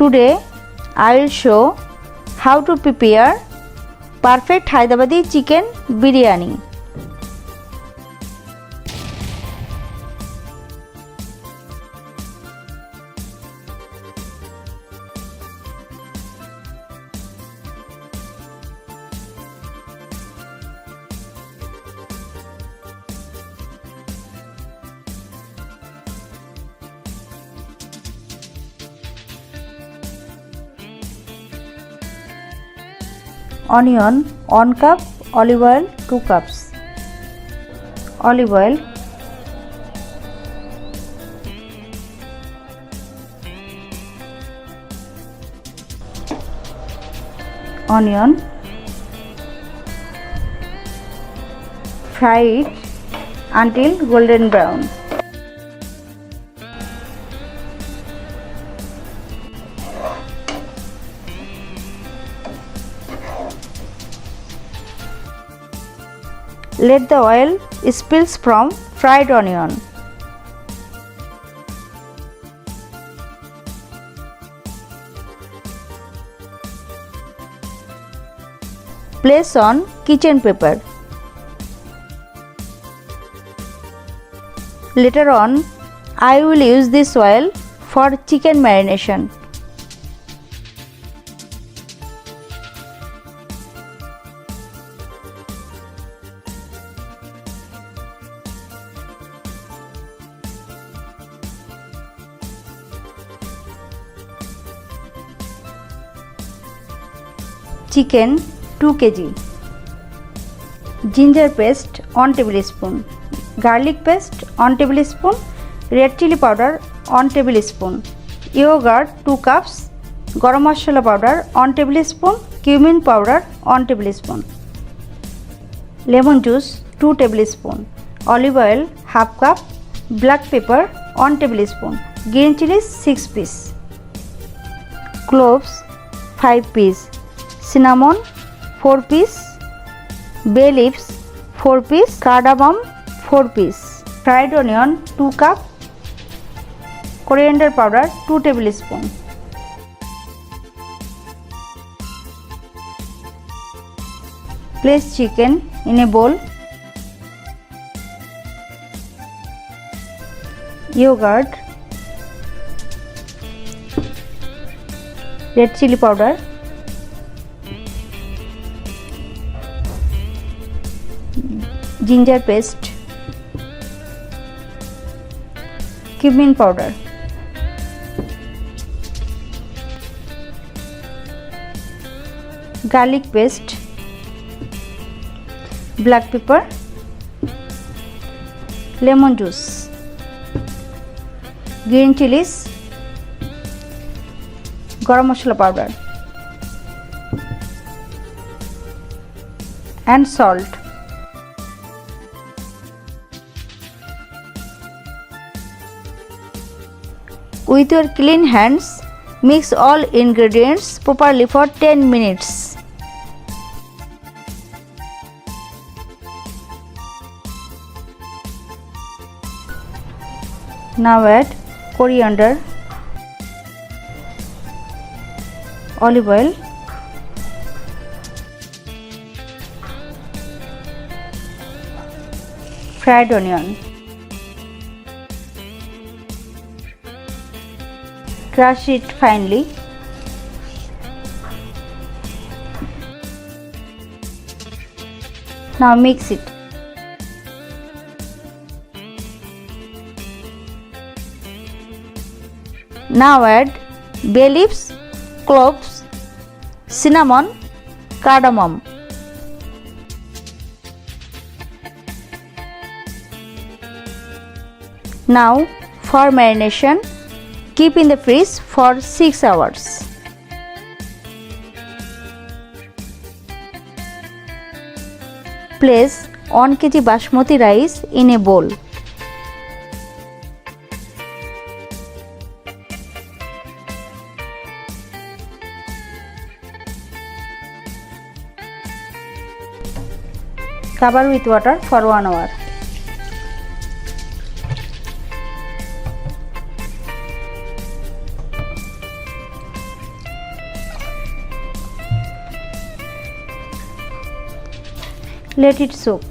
Today I will show how to prepare perfect Hyderabadi chicken biryani. Onion 1 cup, olive oil 2 cups. Olive oil, onion, fry it until golden brown. Let the oil spills from fried onion. Place on kitchen paper. Later on, I will use this oil for chicken marination. Chicken 2 kg, ginger paste 1 tablespoon, garlic paste 1 tablespoon, red chili powder 1 tablespoon, yogurt 2 cups, garam masala powder 1 tablespoon, cumin powder 1 tablespoon, lemon juice 2 tablespoon, olive oil half cup, black pepper 1 tablespoon, green chilies 6 piece, cloves 5 piece, cinnamon 4 piece, bay leaves 4 piece, cardamom 4 piece, fried onion 2 cup, coriander powder 2 tablespoon. Place chicken in a bowl. Yogurt, red chili powder, ginger paste, cumin powder, garlic paste, black pepper, lemon juice, green chilies, garam masala powder and salt. With your clean hands, mix all ingredients properly for 10 minutes. Now add coriander, olive oil, fried onion. Crush it finely. Now mix it. Now add bay leaves, cloves, cinnamon, cardamom. Now for marination, keep in the fridge for 6 hours. Place 1 kg basmati rice in a bowl. Cover with water for 1 hour. Let it soak.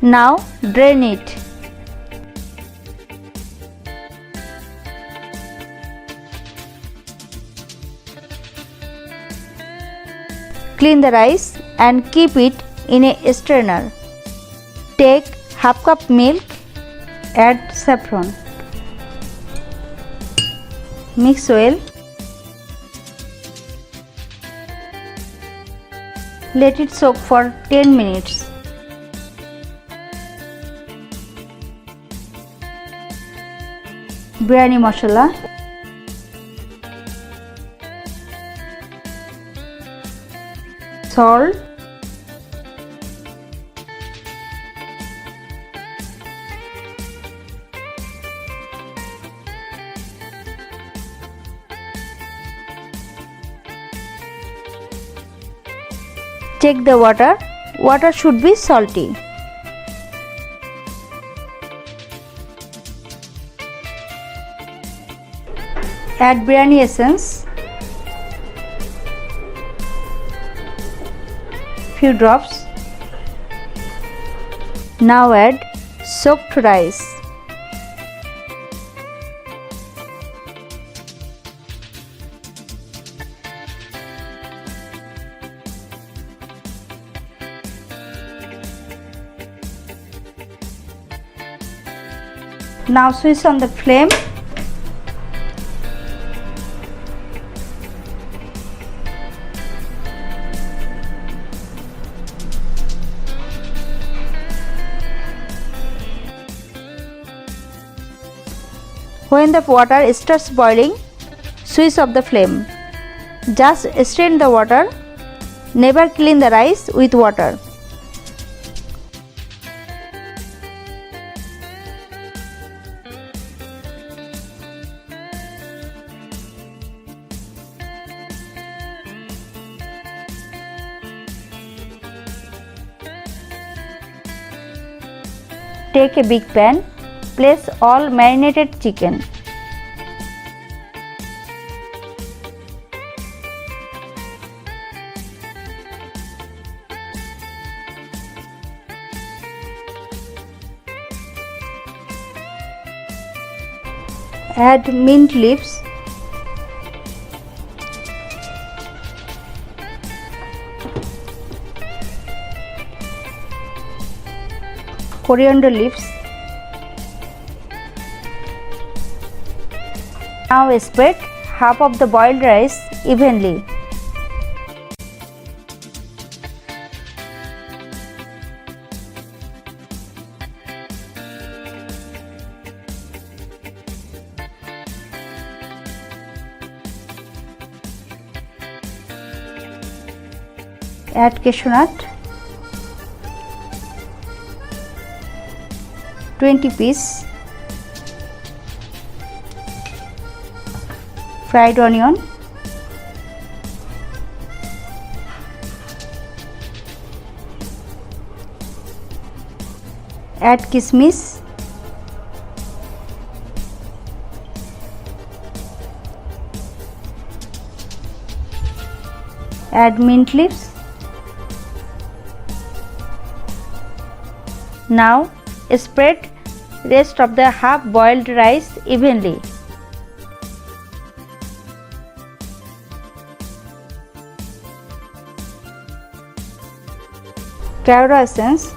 Now drain it. Clean the rice and keep it in a strainer. Take half cup milk, add saffron. Mix well. Let it soak for 10 minutes. Biryani masala, salt, check the water. Water should be salty. Add biryani essence, few drops. Now add soaked rice. Now switch on the flame. When the water starts boiling, switch off the flame. Just strain the water. Never clean the rice with water. Take a big pan. Place all marinated chicken. Add mint leaves, coriander leaves. Now spread half of the boiled rice evenly. Add cashew nut, 20 pieces, fried onion, add kismis, add mint leaves. Now spread rest of the half boiled rice evenly. Caviar essence,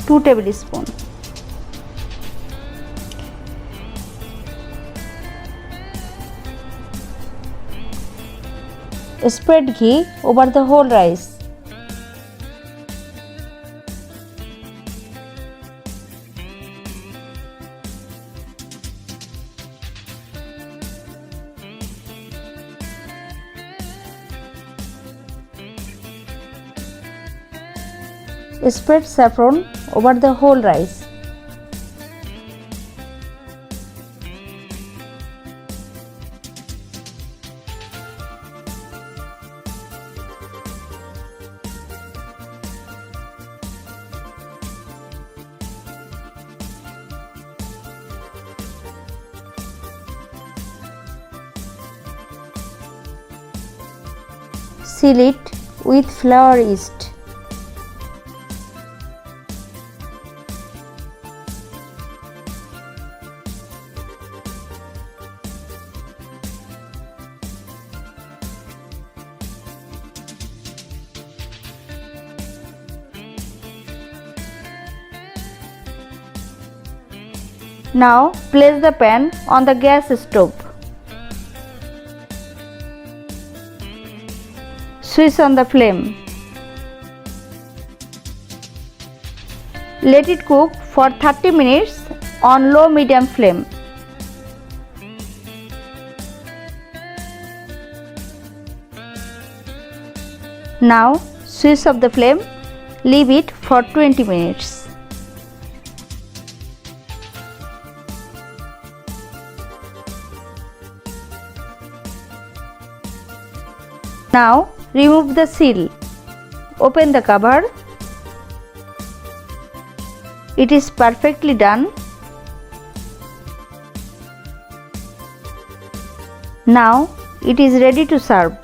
2 tablespoons. Spread ghee over the whole rice. Spread saffron over the whole rice. seal it with flour yeast. Now place the pan on the gas stove. Switch on the flame. Let it cook for 30 minutes on low medium flame. Now switch off the flame. Leave it for 20 minutes. Now remove the seal. Open the cover. It is perfectly done. Now it is ready to serve.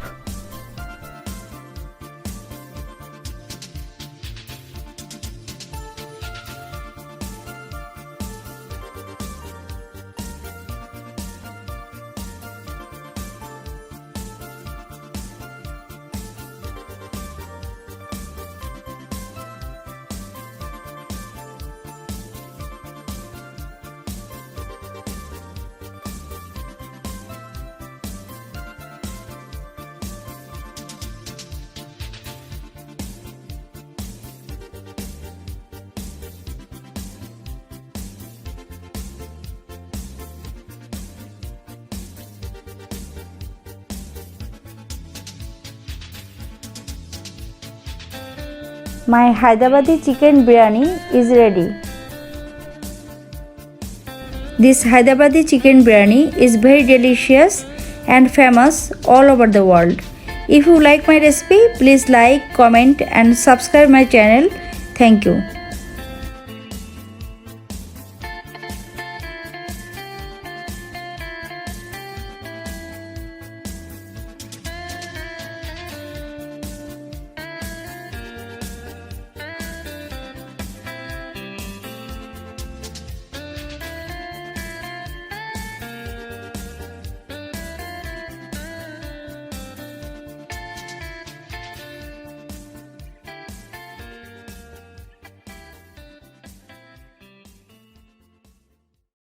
My Hyderabadi chicken biryani is ready. This Hyderabadi chicken biryani is very delicious and famous all over the world. If you like my recipe, please like, comment and subscribe my channel. Thank you.